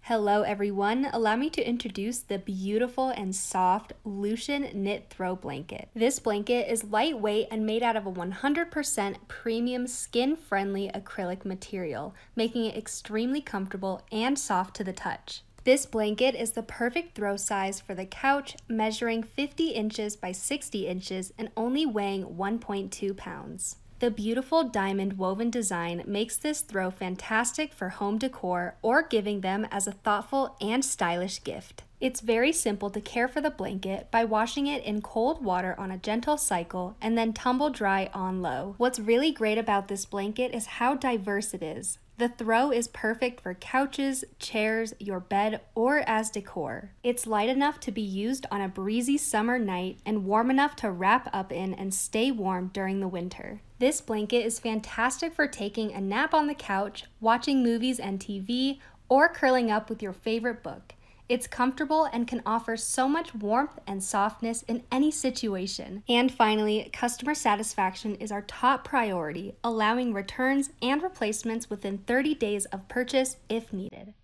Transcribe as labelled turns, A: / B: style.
A: Hello everyone, allow me to introduce the beautiful and soft LUCIAN knit throw blanket. This blanket is lightweight and made out of a 100% premium skin-friendly acrylic material, making it extremely comfortable and soft to the touch. This blanket is the perfect throw size for the couch, measuring 50 inches by 60 inches and only weighing 1.2 pounds. The beautiful diamond woven design makes this throw fantastic for home decor or giving them as a thoughtful and stylish gift. It's very simple to care for the blanket by washing it in cold water on a gentle cycle and then tumble dry on low. What's really great about this blanket is how diverse it is. The throw is perfect for couches, chairs, your bed, or as decor. It's light enough to be used on a breezy summer night and warm enough to wrap up in and stay warm during the winter. This blanket is fantastic for taking a nap on the couch, watching movies and TV, or curling up with your favorite book. It's comfortable and can offer so much warmth and softness in any situation. And finally, customer satisfaction is our top priority, allowing returns and replacements within 30 days of purchase if needed.